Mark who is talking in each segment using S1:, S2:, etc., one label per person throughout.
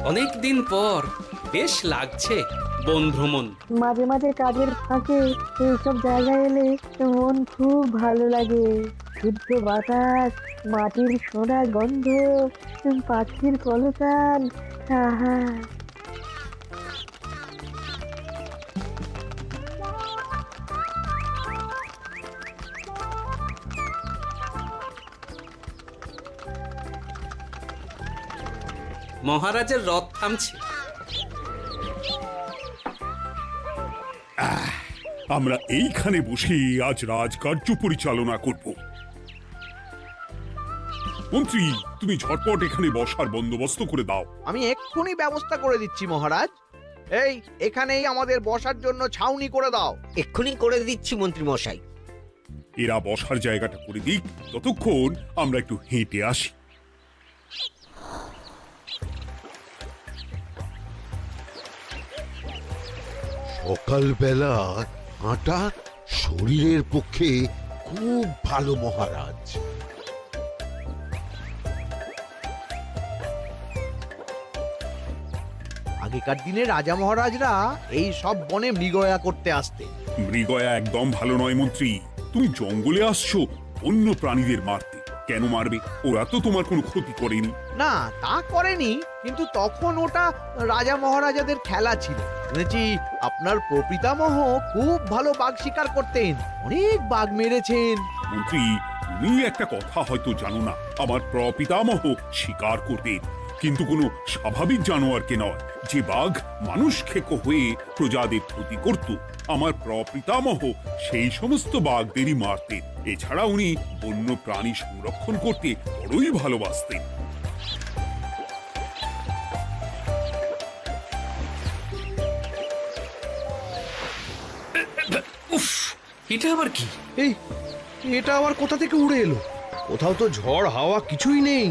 S1: অনেক দিন পর বেশ লাগছে বন ভ্রমণ।
S2: মাঝে মাঝে কাজের ফাঁকে এইসব জায়গায় এলে মন খুব ভালো লাগে। শুদ্ধ বাতাস, মাটির সোনা গন্ধ, পাখির কলতান, আহা।
S1: মহারাজের রথ থামছে।
S3: আমরা এইখানে বসে আজ রাজকার্য পরিচালনা করব। মন্ত্রী, তুমি ঝটপট এখানে বসার বন্দোবস্ত করে দাও।
S4: আমি এক্ষুনি ব্যবস্থা করে দিচ্ছি মহারাজ। এই এখানেই আমাদের বসার জন্য ছাউনি করে দাও।
S5: এক্ষুনি করে দিচ্ছি মন্ত্রী মশাই।
S3: এরা বসার জায়গাটা করে দিক, ততক্ষণ আমরা একটু হেঁটে আসি।
S6: সকালবেলা হাঁটা শরীরের পক্ষে খুব ভালো মহারাজ।
S4: আগেকার দিনে রাজা মহারাজরা এই সব বনে মৃগয়া করতে আসতেন।
S3: মৃগয়া একদম ভালো নয় মন্ত্রী। তুমি জঙ্গলে আসছো অন্য প্রাণীদের মারতে। কেন মারবে? ওরা তো তোমার কোনো ক্ষতি করেনি।
S4: না, তা করেনি, কিন্তু তখন ওটা রাজা মহারাজাদের খেলা ছিল। শুনেছি আপনার প্রপিতামহ খুব ভালো বাঘ শিকার করতেন, অনেক বাঘ মেরেছেন।
S3: মন্ত্রী, তুমি একটা কথা হয়তো জানো না। আমার প্রপিতামহ শিকার করতেন, কিন্তু কোনো স্বাভাবিক জানোয়ারকে নয়। যে বাঘ মানুষ খেকো হয়ে প্রজাদের ক্ষতি করত, আমার প্রপিতামহ সেই সমস্ত বাঘদেরই মারতেন। এছাড়া উনি বন্য প্রাণী সংরক্ষণ করতে বড়ই ভালোবাসতেন।
S1: উফ, এটা আবার কি?
S4: এই এটা আবার কোথা থেকে উড়ে এলো? কোথাও তো ঝড় হাওয়া কিছুই নেই।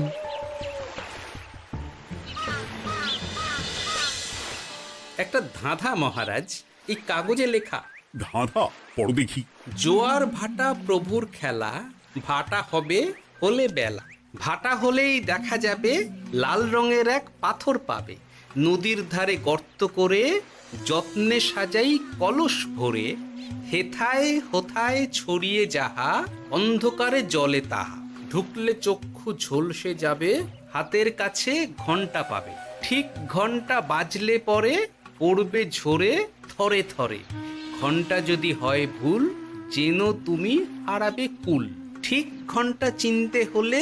S1: একটা ধাঁধা মহারাজ, এই কাগজে লেখা।
S3: ধাঁধা? পড়ো দেখি।
S1: জোয়ার ভাটা প্রভুর খেলা, ভাটা হবে হলে বেলা। ভাটা হলেই দেখা যাবে লাল রঙের এক পাথর পাবে। নদীর ধারে গর্ত করে যত্নে সাজাই কলস ভরে। হেথায় হোথায় ছড়িয়ে যাহা, অন্ধকারে জলে তাহা। ঢুকলে চক্ষু ঝলসে যাবে, হাতের কাছে ঘন্টা পাবে। ঠিক ঘন্টা বাজলে পরে পড়বে ঝরে থরে থরে। ঘন্টা যদি হয় ভুল, যেন তুমি হারাবে কুল। ঠিক ঘন্টা চিনতে হলে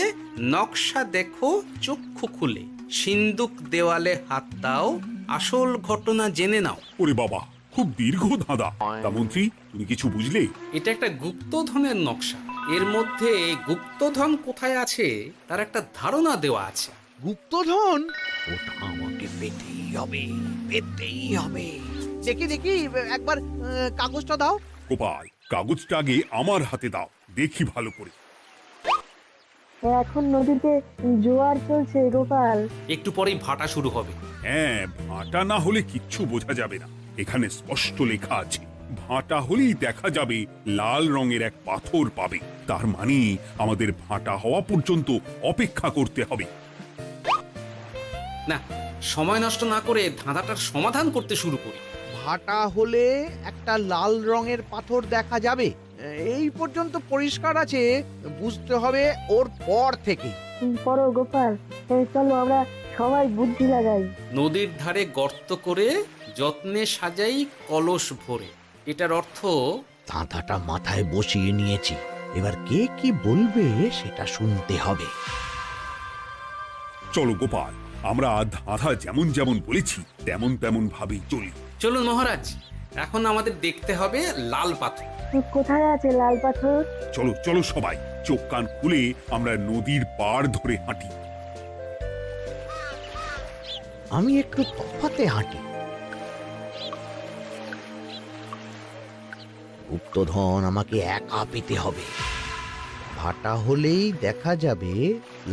S1: নকশা দেখো চক্ষু খুলে। সিন্দুক দেওয়ালে হাত দাও, আসল ঘটনা জেনে নাও।
S3: ওরে বাবা, খুব দীর্ঘ ধাঁধা। তা মন্ত্রী, তুমি কিছু বুঝলে?
S1: এটা একটা গুপ্তধনের নকশা। এর মধ্যে গুপ্তধন কোথায় আছে তার একটা ধারণা দেওয়া আছে।
S4: গুপ্তধন? ওটা আমাকে পেতেই হবে, পেতেই হবে। দেখি দেখি, একবার কাগজটা দাও।
S3: গোপাল, কাগজটা আগে আমার হাতে দাও, দেখি ভালো করে।
S2: এখন নদীতে জোয়ার চলছে গোপাল।
S1: একটু পরেই ভাটা শুরু হবে।
S3: হ্যাঁ, ভাটা না হলে কিচ্ছু বোঝা যাবে না। এখানে স্পষ্ট লেখা আছে, ভাটা হলেই দেখা যাবে লাল রঙের এক পাথর পাবে। তার মানে আমাদের ভাটা হওয়া পর্যন্ত অপেক্ষা করতে হবে।
S1: না, সময় নষ্ট না করে ধাঁধাটার সমাধান করতে শুরু করি।
S4: ভাটা হলে একটা লাল রঙের পাথর দেখা যাবে, এই পর্যন্ত পরিষ্কার আছে। বুঝতে হবে ওর পর থেকে।
S2: পড়ো গোপাল, চলো আমরা সবাই বুদ্ধি লাগাই।
S1: নদীর ধারে গর্ত করে যত্নে সাজাই কলস ভরে। এটার অর্থ,
S4: ধাঁধাটা মাথায় বসিয়ে নিয়েছি, এবার কে কি বলবে সেটা শুনতে হবে।
S3: চলো গোপাল, আমরা ধাঁধা যেমন যেমন বলেছি তেমন তেমন ভাবেই চলি।
S1: চলুন মহারাজ, এখন আমাদের দেখতে হবে লাল পাথর।
S2: কোথায় আছে লাল পাথর?
S3: চলো চলো সবাই, চোখ কান খুলে আমরা নদীর পাড় ধরে হাঁটি।
S4: আমি একটু তফাতে হাঁটি। গুপ্তধন আমাকে একা পেতে হবে। ভাটা হলেই দেখা যাবে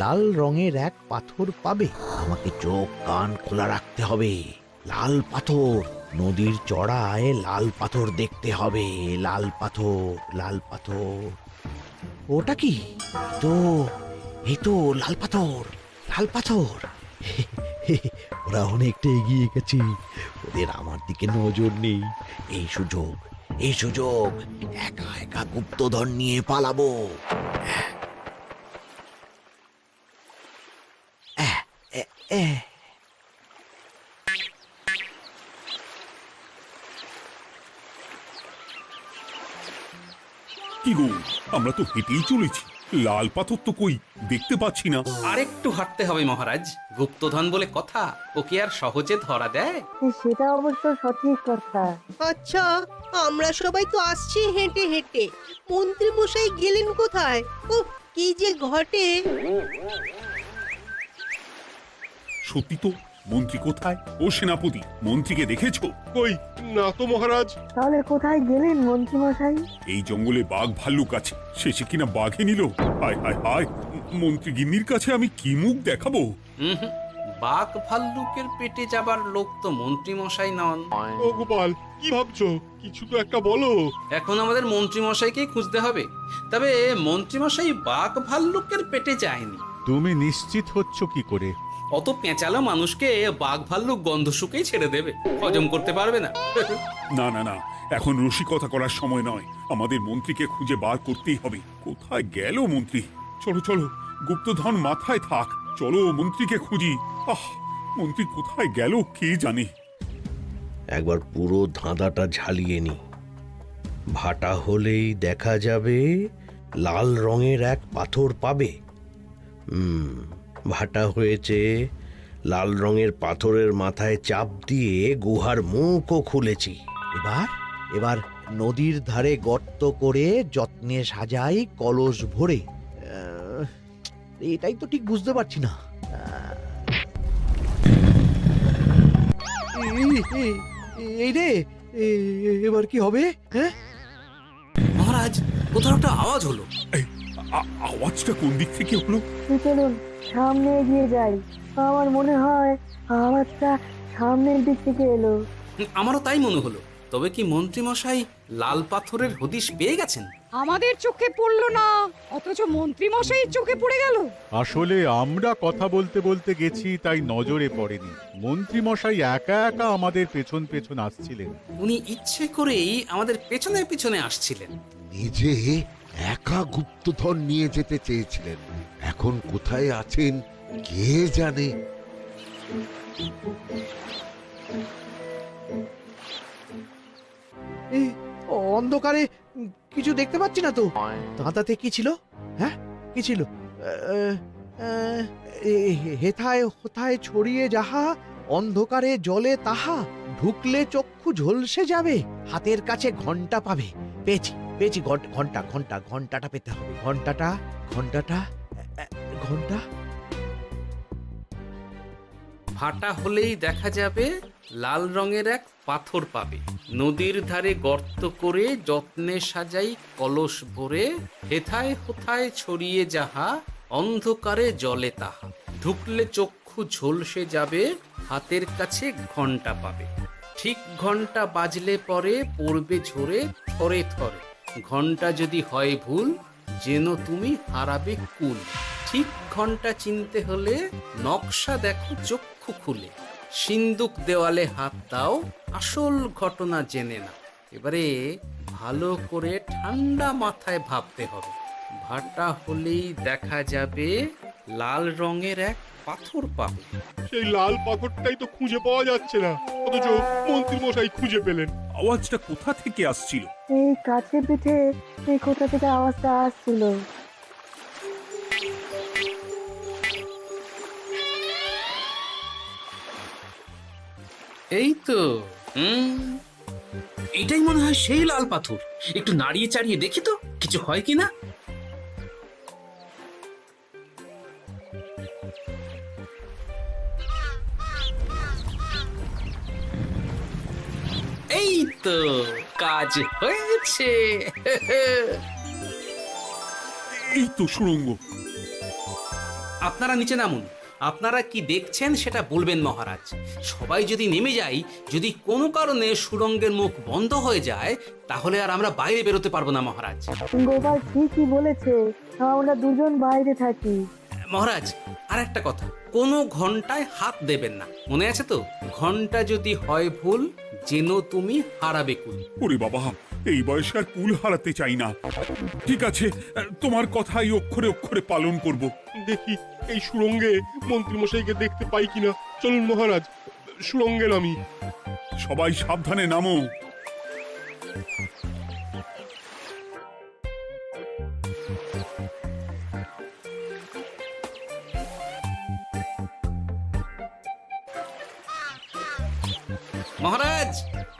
S4: লাল রঙের এক পাথর পাবে। আমাকে চোখ কান খোলা রাখতে হবে। লাল পাথর, নদীর চড়ায় লাল পাথর দেখতে হবে। লাল পাথর, লাল পাথর। ওটা কি? তো এই তো লাল পাথর, লাল পাথর। ওরা অনেকটা এগিয়ে গেছে, ওদের আমার দিকে নজর নেই। এই সুযোগ, এই সুযোগ, একা একা গুপ্তধন নিয়ে পালাবো। আহ, এ- এ।
S3: কি গো, আমরা তো হেঁটেই চলেছি, লাল পাথর তো কই দেখতে পাচ্ছি না।
S1: আরেকটু হাঁটতে হবে মহারাজ, গুপ্তধন বলে কথা, ওকে আর সহজে ধরা দেয়?
S2: সেটা অবশ্য সঠিক কথা।
S5: আচ্ছা, আমরা সবাই তো আসছি হেঁটে হেঁটে, মন্ত্রী মশাই গেলেন কোথায়? ও কি যে ঘটে!
S3: সত্যি তো, মন্ত্রী কোথায়? ও সেনাপতি, মন্ত্রীকে দেখেছো?
S7: কই না তো মহারাজ।
S2: তাহলে কোথায় গেলেন মন্ত্রী মশাই?
S3: এই জঙ্গলে বাঘ ভাল্লুক আছে, শেষে কিনা বাঘে নিল। হায় হায় হায়, মন্ত্রী গিন্নির কাছে আমি কি মুখ দেখাবো?
S1: হুম, বাঘ ভাল্লুকের পেটে যাবার লোক তো মন্ত্রী মশাই নন।
S7: ও গোপাল, কি ভাবছো? কিছু তো একটা বলো।
S1: এখন আমাদের মন্ত্রী মশাইকেই খুঁজতে হবে। তবে মন্ত্রী মশাই বাঘ ভাল্লুকের পেটে যায়নি।
S8: তুমি নিশ্চিত হচ্ছ কি করে?
S1: অত পেঁচালো মানুষকে বাঘ ভাল্লুক গন্ধ শুকেই ছেড়ে দেবে, হজম করতে পারবে না।
S3: না না না, এখন রসিকতা করার সময় নয়, আমাদের মন্ত্রীকে খুঁজে বার করতেই হবে। কোথায় গেল মন্ত্রী? চলো চলো, গুপ্তধন মাথায় থাক, চলো মন্ত্রীকে খুঁজি। আহ, মন্ত্রী কোথায় গেল কে জানে।
S4: একবার পুরো ধাঁধাটা ঝালিয়ে নি। ভাটা হলেই দেখা যাবে লাল রঙের এক পাথর পাবে। ভাটা হয়েছে, লাল রঙের পাথরের মাথায় চাপ দিয়ে গুহার মুখও খুলেছি। এবার এবার নদীর ধারে গর্ত করে যত্নে সাজাই কলস ভরে। এটাই তো ঠিক বুঝতে পারছি না। এই রে, এবার কি হবে? হ্যাঁ,
S1: মহারাজ, কোথাও একটা আওয়াজ হলো।
S3: আওয়াজটা কোন দিক থেকে হলো?
S2: চলুন সামনে এগিয়ে যাই। আমার মনে হয় আওয়াজটা সামনের দিক থেকে এলো।
S1: আমারও তাই মনে হলো। তবে কি মন্ত্রী মশাই লাল পাথরের হদিশ পেয়ে গেছেন?
S9: আমাদের চোখে পড়লো না, অথচ মন্ত্রী মশাইয়ের চোখে পড়ে গেল।
S8: আসলে আমরা কথা বলতে বলতে গেছি, তাই নজরে পড়েনি। মন্ত্রী মশাই একা একা আমাদের পেছন পেছন আসছিলেন।
S1: উনি ইচ্ছে করেই আমাদের পেছনে পেছনে আসছিলেন।
S6: নিজে একা গুপ্তধন নিয়ে যেতে চেয়েছিলেন, এখন কোথায় আছেন কে জানে।
S4: এই অন্ধকারে কিছু দেখতে পাচ্ছি না তো। ধাঁধাতে কি ছিল? হ্যাঁ, কি ছিল? হেথায় হোথায় ছড়িয়ে যাহা, অন্ধকারে জলে তাহা, ঢুকলে চক্ষু ঝলসে যাবে, হাতের কাছে ঘন্টা পাবে। পেয়েছি পেয়েছি, ঘন্টা ঘন্টা ঘন্টাটা পেতে হবে। ঘন্টাটা ঘন্টাটা ঘন্টা।
S1: ভাটা হলেই দেখা যাবে লাল রঙের এক পাথর পাবে, নদীর ধারে গর্ত করে যত্নে সাজাই কলস ভরে, হেথায় হোথায় ছড়িয়ে যাহা, অন্ধকারে জলে তাহা, ঢুকলে চক্ষু ঝলসে যাবে, হাতের কাছে ঘন্টা পাবে। ঠিক ঘন্টা বাজলে পরে পড়বে ঝরে থরে থরে, ঘন্টা যদি হয় ভুল যেন তুমি হারাবে কুল। ঠিক ঘন্টা চিনতে হলে নকশা দেখো চক্ষু খুলে, সিন্দুক দেওয়ালে হাত দাও আসল ঘটনা জেনে না। এবারে ভালো করে ঠান্ডা মাথায় ভাবতে হবে। ভাটা হলেই দেখা যাবে লাল রঙের এক পাথর পাবে।
S7: সেই লাল পাথরটাই তো খুঁজে পাওয়া যাচ্ছে না, অথচ মন্ত্রী মশাই খুঁজে পেলেন।
S3: আওয়াজটা কোথা থেকে আসছিল?
S2: এই কাছে পিঠে এই কোথা থেকে আওয়াজটা আসছিল।
S1: এই তো, এটাই মনে হয় সেই লাল পাথর। একটু নাড়িয়ে চাড়িয়ে দেখি তো কিছু হয় কিনা। এই তো, কাজ হয়েছে।
S3: এই তো সুড়ঙ্গ।
S1: আপনারা নিচে নামুন। আপনারা কি দেখছেন সেটা বলবেন মহারাজ। সবাই যদি নেমে যাই, যদি কোনো কারণে সুড়ঙ্গের মুখ বন্ধ হয়ে যায়, তাহলে আর আমরা বাইরে বেরোতে পারবো না মহারাজ।
S2: গোপাল ঠিকই বলেছে, আমরা দুজন বাইরে থাকি।
S1: মহারাজ আর একটা কথা, কোনো ঘন্টায় হাত দেবেন না, মনে আছে তো? ঘন্টা যদি হয় ভুল, যেন তুমি হারাবে কুল।
S3: ওরে বাবা, এই বয়সে আর কুল হারাতে চাই না। ঠিক আছে, তোমার কথাই অক্ষরে অক্ষরে পালন করব।
S7: দেখি এই সুরঙ্গে মন্ত্রী মশাইকে দেখতে পাই কিনা। চলুন মহারাজ, সুরঙ্গে নামি।
S3: সবাই সাবধানে নামো।
S1: মহারাজ,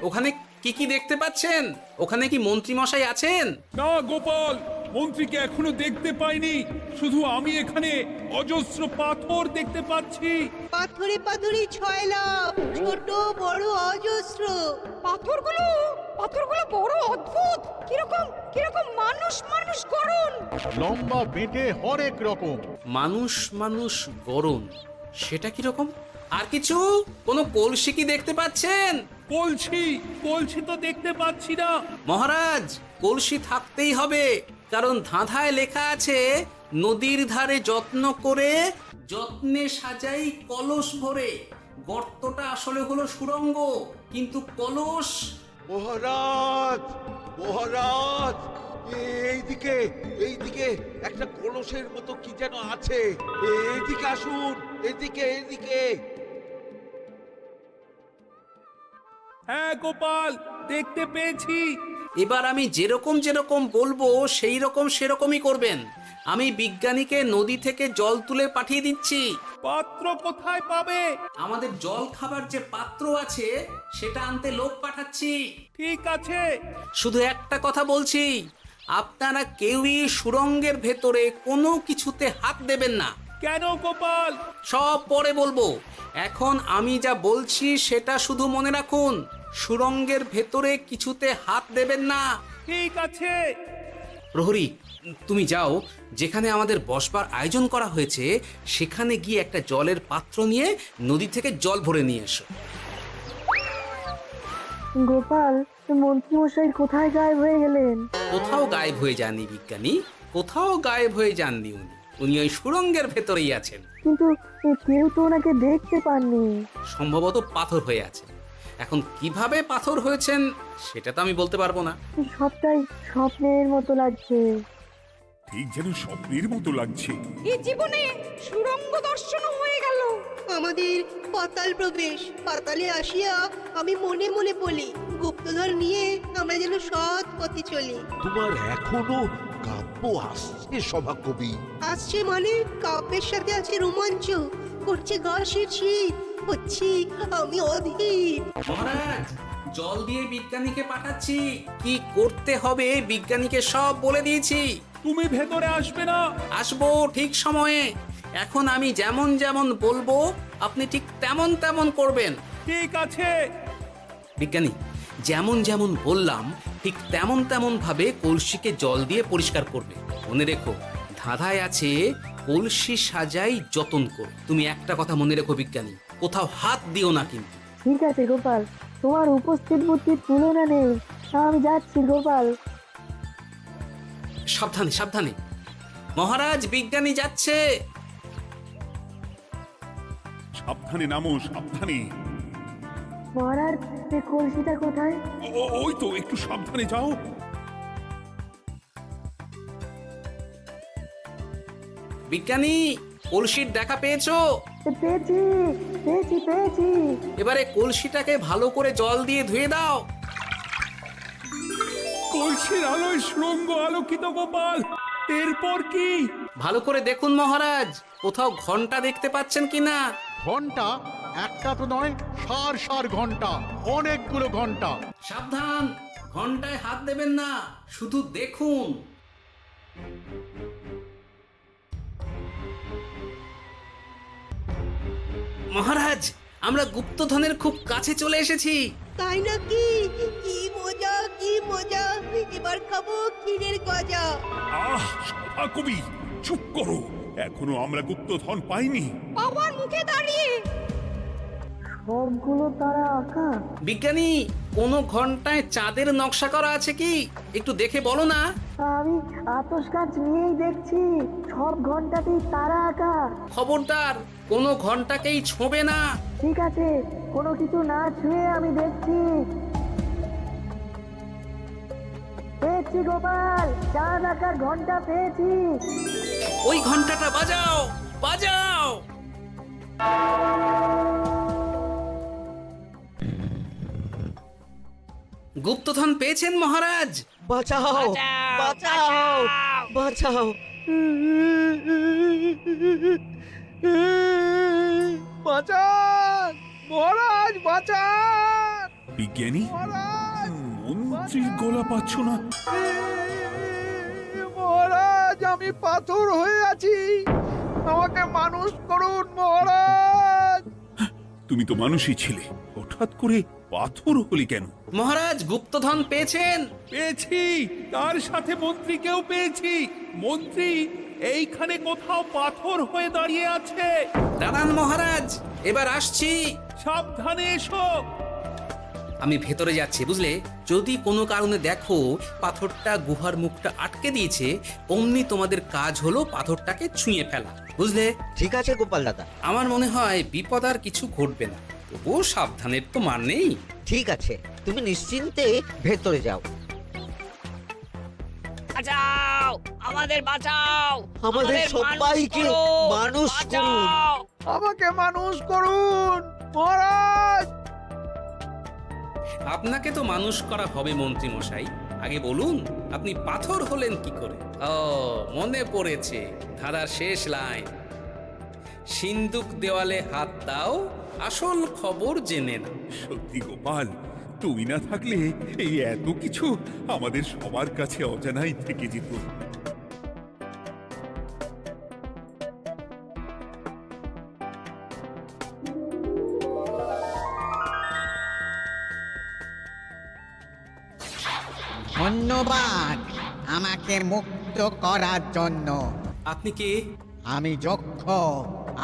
S1: ওখানে কি কি দেখতে পাচ্ছেন? ওখানে কি মন্ত্রী মশাই আছেন?
S3: না গোপাল, মন্ত্রীকে এখনো দেখতে পাইনি। শুধু আমি এখানে অজস্র পাথর দেখতে পাচ্ছি।
S5: পাথরে পাথরে ছয়লাভ, ছোট বড় অজস্র।
S9: পাথরগুলো বড় অদ্ভুত, কিরকম কিরকম মানুষ মানুষ গড়ন।
S8: লম্বা বেঁটে হরেক রকম।
S1: মানুষ মানুষ গরম, সেটা কি রকম? আর কিছু? কোনো কলসি কি দেখতে পাচ্ছেন?
S3: কলসি তো দেখতে পাচ্ছি না।
S1: মহারাজ, কলসি থাকতেই হবে, কারণ ধাঁধায় লেখা আছে নদীর ধারে যত্ন করে যত্নে সাজাই কলস ভরে। গর্তটা আসলে হলো সুড়ঙ্গ, কিন্তু কলস।
S6: মহারাজ, মহারাজ, এইদিকে এইদিকে একটা কলসের মতো কি যেন আছে। এইদিকে আসুন, এদিকে এদিকে।
S3: হ্যাঁ গোপাল, দেখতে পেয়েছি।
S1: এবার আমি যেরকম যেরকম বলবো সেই রকম সেরকমই করবেন। আমি বিজ্ঞানীকে নদী থেকে জল তুলে পাঠিয়ে দিচ্ছি।
S3: পাত্র কোথায় পাবে?
S1: আমাদের জল খাবার যে পাত্র আছে সেটা আনতে লোক পাঠাচ্ছি।
S3: ঠিক আছে।
S1: শুধু একটা কথা বলছি, আপনারা কেউই সুড়ঙ্গের ভেতরে কোনো কিছুতে হাত দেবেন না।
S3: কেন গোপাল?
S1: সব পরে বলবো, এখন আমি যা বলছি সেটা শুধু মনে রাখুন। সুড়ঙ্গের ভেতরে কিছুতে হাত দেবেন না।
S3: ঠিক আছে।
S1: প্রহরী, তুমি যাও, যেখানে আমাদের বসবার আয়োজন করা হয়েছে সেখানে গিয়ে একটা জলের পাত্র নিয়ে নদী থেকে জল ভরে নিয়ে এসো।
S2: গোপাল, মন্ত্রী মশাই কোথায় গায়েব হয়ে গেলেন?
S1: কোথাও গায়েব হয়ে যাননি বিজ্ঞানী, কোথাও গায়েব হয়ে যাননি উনি। উনি ওই সুড়ঙ্গের ভেতরেই আছেন।
S2: কিন্তু কেউ তো ওনাকে দেখতে পাননি।
S1: সম্ভবত পাথর হয়ে আছে। এখন কিভাবে পাথর হয়েছেন সেটা তো আমি বলতে পারবো না।
S2: সবটাই স্বপ্নের মতো লাগছে।
S3: ঠিক যেন স্বপ্নের মতো লাগছে।
S9: এই জীবনে সুরঙ্গ দর্শন হয়ে গেল।
S5: আমাদের পাতাল প্রবেশ। পাতালে আসিয়া আমি মনে মনে বলি, গুপ্তধন নিয়ে আমরা যেন সৎ পথে চলি।
S6: তোমার এখনো কাব্য আসছে সভাকবি?
S5: আসছে মানে কাব্যের সাথে আছে রোমাঞ্চ, করছে গা শীত, হচ্ছি আমি অধীর।
S1: মহারাজ, জল দিয়ে বিজ্ঞানীকে পাঠাচ্ছি। কি করতে হবে বিজ্ঞানীকে সব বলে দিয়েছি।
S3: তুমি ভেতরে আসবে না?
S1: আসবো ঠিক সময়ে। এখন আমি যেমন যেমন বলবো আপনি ঠিক তেমন তেমন করবেন।
S3: ঠিক আছে।
S1: বিজ্ঞানী, যেমন যেমন বললাম ঠিক তেমন তেমন ভাবে কলসিকে জল দিয়ে পরিষ্কার করবে। মনে রেখো, ধাঁধায় আছে কলসি সাজাই যতন কর। তুমি একটা কথা মনে রেখো বিজ্ঞানী, কোথাও হাত দিও না কিন্তু।
S2: ঠিক আছে গোপাল, তোমার উপস্থিত বুদ্ধির তুলনা নেই। আমি যাচ্ছি গোপাল।
S1: সাবধানে সাবধানে। মহারাজ, বিজ্ঞানী যাচ্ছে।
S3: সাবধানে নামো, সাবধানে।
S2: মহারাজ, এই কলসিটা কোথায়?
S3: ওই তো, একটু সাবধানে যাও।
S1: বিজ্ঞানী, কলসির দেখা পেয়েছো?
S2: পেয়েছি পেয়েছি পেয়েছি।
S1: এবারে কলসিটাকে ভালো করে জল দিয়ে ধুয়ে দাও।
S3: কলসির আলোয় সুড়ঙ্গ আলোকিত গোপাল। এরপর কি?
S1: ভালো করে দেখুন মহারাজ, কোথাও ঘন্টা দেখতে পাচ্ছেন কিনা।
S8: ঘন্টা? একটা তো নয়, সার সার ঘন্টা, অনেকগুলো ঘন্টা।
S1: সাবধান, ঘন্টায় হাত দেবেন না, শুধু দেখুন। মহারাজ, আমরা গুপ্তধনের খুব কাছে চলে এসেছি।
S5: তাই নাকি? কি মজা কি মজা, এবার খাবো ক্ষীরের গজা।
S3: সভাকবি, চুপ করো। এখনো আমরা গুপ্তধন পাইনি।
S9: বাবার মুখে দাঁড়িয়ে
S2: সবগুলো তারা আঁকা।
S1: বিজ্ঞানী, কোন ঘন্টায় চাঁদের নকশা করা আছে কি? একটু দেখে বলো না।
S2: আমি আতস কাঁচ নিয়েই দেখছি, সব ঘন্টাতেই তারা আঁকা।
S1: খবরদার, কোনো ঘন্টাকেই ছোঁবে না।
S2: ঠিক আছে, কোনো কিছু না ছুঁয়ে আমি দেখছি। পেয়েছি গোপাল, চাঁদ আঁকার ঘন্টা পেয়েছি।
S1: ওই ঘন্টাটা বাজাও, বাজাও। গুপ্তধন পেয়েছেন মহারাজ?
S4: বাঁচাও, বাঁচাও, বাঁচাও।
S8: বাঁচান মহারাজ, বাঁচান
S3: বিজ্ঞানী,
S8: মহারাজ,
S3: মন্ত্রীর গলা পাচ্ছ না?
S8: মহারাজ, আমি পাথর হয়ে আছি, আমাকে মানুষ করুন মহারাজ।
S3: তুমি তো মানুষই ছিলে, হঠাৎ করে পাথর হলি কেন?
S1: মহারাজ, গুপ্তধন পেয়েছেন?
S3: পেয়েছি, তার সাথে মন্ত্রীকেও পেয়েছি। মন্ত্রী এইখানে কোথাও পাথর হয়ে দাঁড়িয়ে আছে।
S1: দাঁড়ান মহারাজ, এবার আসছি।
S3: সাবধানে এসো।
S1: আমি ভেতরে যাচ্ছি, বুঝলে? যদি কোনো কারণে দেখো পাথরটা গুহার মুখটা আটকে দিয়েছে, অমনি তোমাদের কাজ হলো পাথরটাকে ছুঁয়ে ফেলা, বুঝলে?
S4: ঠিক আছে গোপাল দাদা।
S1: আমার মনে হয় বিপদ আর কিছু ঘটবে না, তবুও সাবধানের তো মান নেই।
S4: ঠিক আছে, তুমি নিশ্চিন্তে ভেতরে যাও।
S9: বাঁচাও, আমাদের বাঁচাও,
S4: আমাদের সবাইকে মানুষ করুন।
S8: আমাকে মানুষ করুন মহারাজ।
S1: আপনাকে তো মানুষ করা হবে মন্ত্রী মশাই। আগে বলুন, আপনি পাথর হলেন কি করে? ও, মনে পড়েছে, ধাঁধার শেষ লাইন। সিন্দুক দেওয়ালে হাত দাও, আসল খবর জেনে নাও।
S3: সত্যি গোপাল, তুমি না থাকলে এই এত কিছু আমাদের সবার কাছে অজানাই থেকে যেত।
S10: ধন্যবাদ আমাকে মুক্ত করার জন্য।
S1: আপনি কে?
S10: আমি যক্ষ।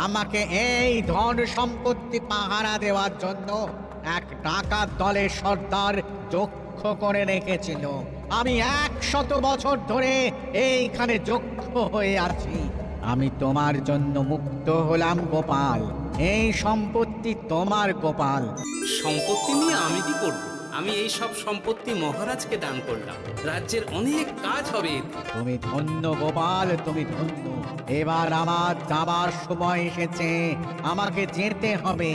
S10: আমাকে এই ধন সম্পত্তি পাহারা দেওয়ার জন্য এক ডাকাত দলের সর্দার যক্ষ করে রেখেছিল। আমি 100 বছর ধরে এইখানে যক্ষ হয়ে আছি। আমি তোমার জন্য মুক্ত হলাম গোপাল। এই সম্পত্তি তোমার গোপাল।
S1: সম্পত্তি নিয়ে আমি কি করব? আমি এই সব সম্পত্তি মহারাজকে দান করলাম, রাজ্যের অনেক কাজ হবে এতে।
S10: তুমি ধন্য গোপাল, তুমি ধন্য। এবার আমার যাবার সময় এসেছে, আমাকে যেতে হবে।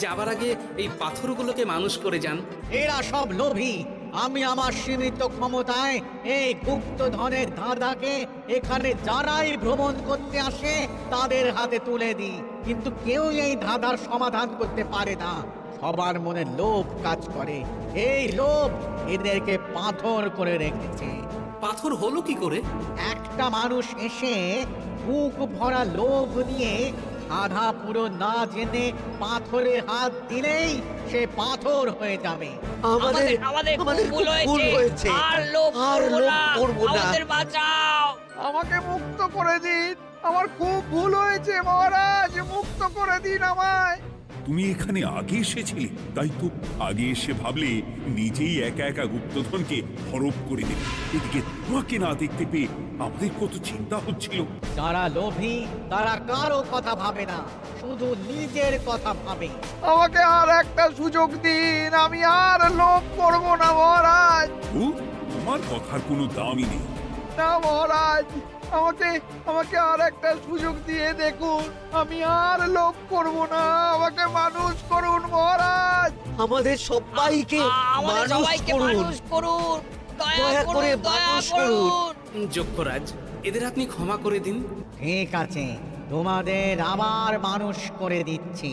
S1: যাবার আগে এই পাথরগুলোকে মানুষ করে যান।
S10: এরা সব লোভী। আমি আমার সীমিত ক্ষমতায় এই গুপ্তধনের ধাঁধাকে এখানে যারাই ভ্রমণ করতে আসে তাদের হাতে তুলে দিই, কিন্তু কেউ এই ধাঁধার সমাধান করতে পারে না। সবার মনে লোভ কাজ করে, এই লোভ এদেরকে পাথর করে রেখেছে।
S1: পাথর হলো কি করে?
S10: একটা মানুষ এসে বুক ভরা লোভ নিয়ে আধা পুরো না জেনে পাথরে হাত দিলেই সে পাথর হয়ে যাবে।
S4: আমাদের আমাদের ভুল হয়েছে,
S9: আর লোভ
S4: আর
S9: করবো
S4: লোভ
S9: না,
S4: করবো না।
S9: আমাদের বাঁচাও।
S8: আমাকে মুক্ত করে দিন, আমার খুব ভুল হয়েছে মহারাজ, মুক্ত করে দিন আমায়।
S3: তুমি এখানে আগে এসেছিলে, তাই তো আগে এসে ভাবলে নিজেই একা একা গুপ্তধনকে হরপ করে দেবে। এদিকে তোমাকে না দেখতে পেয়ে আমাদের কত চিন্তা হচ্ছিল।
S10: যারা লোভী তারা কারো কথা ভাবে না, শুধু নিজের কথা ভাবে।
S8: আমাকে আর একটা সুযোগ দিন, আমি আর লোভ করব না মহারাজ।
S3: ও, তোমার কথার কোনো দামই নেই।
S8: না মহারাজ, আমাকে আমাকে আর একটা সুযোগ দিয়ে দেখুন, আমি আর লোভ করব না, আমাকে মানুষ করুন মহারাজ।
S4: আমাদের সবাইকে
S9: আমাদের
S4: মানুষ
S9: সবাইকে
S4: করুন।
S9: মানুষ করুন, দয়া
S4: দয়া করে
S9: করুন, দয়া
S4: মানুষ করুন।
S9: করুন।
S1: যক্ষরাজ, এদের আপনি ক্ষমা করে দিন।
S10: ঠিক আছে, তোমাদের আবার মানুষ করে দিচ্ছি।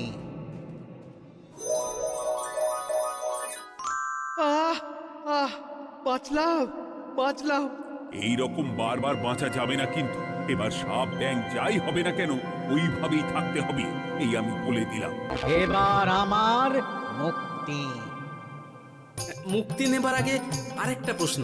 S8: বাঁচলাম, বাঁচলাম।
S3: এই রকম বারবার বাঁচা যাবে না, কিন্তু এবার সাপ ব্যাং যাই হবে না কেন ওইভাবেই থাকতে হবে, এই আমি বলে দিলাম।
S10: এবার আমার মুক্তি।
S1: মুক্তি নেবার আগে আরেকটা প্রশ্ন।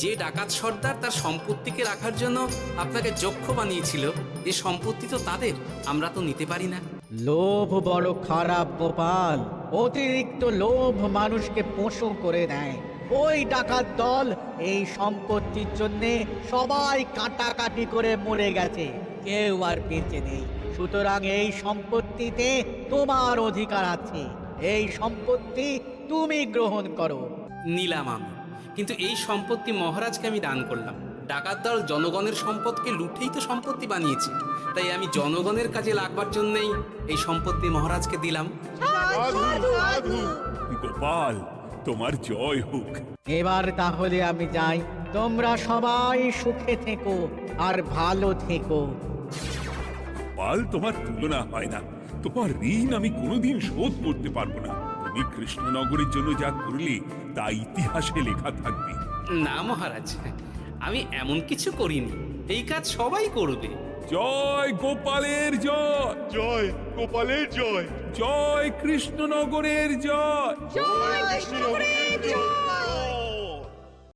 S1: যে ডাকাত সর্দার তার সম্পত্তিকে রাখার জন্য আপনাকে যক্ষ বানিয়েছিল, এই সম্পত্তি তো তাদের, আমরা তো নিতে পারি না।
S10: লোভ বড় খারাপ গোপাল। অতিরিক্ত লোভ মানুষকে পশু করে দেয়। ওই ডাকাত দল এই সম্পত্তির জন্য সবাই কাটাকাটি করে মরে গেছে, কেউ আর বেঁচে নেই। সুতরাং এই সম্পত্তিতে তোমার অধিকার আছে, এই সম্পত্তি তুমি গ্রহণ করো।
S1: নিলাম আমি, কিন্তু এই সম্পত্তি মহারাজকে আমি দান করলাম। ডাকাত দল জনগণের সম্পদকে লুটেই তো সম্পত্তি বানিয়েছে, তাই আমি জনগণের কাজে লাগবার জন্যই এই সম্পত্তি মহারাজকে দিলাম।
S3: গোপাল, তোমার জয় হোক।
S10: এবার তাহলে আমি যাই, তোমরা সবাই সুখে থেকো আর ভালো থেকো।
S3: গোপাল, তোমার তুলনা হয় না। তোমার ঋণ আমি কোনোদিন শোধ করতে পারবো না। তুমি কৃষ্ণনগরের জন্য যা করলে তা ইতিহাসে লেখা থাকবে।
S1: না মহারাজ, আমি এমন কিছু করিনি, এই কাজ সবাই করবে।
S3: জয় গোপালের জয়,
S7: জয় গোপালের জয়,
S3: জয় কৃষ্ণনগরের জয়।
S9: জয় কৃষ্ণনগরের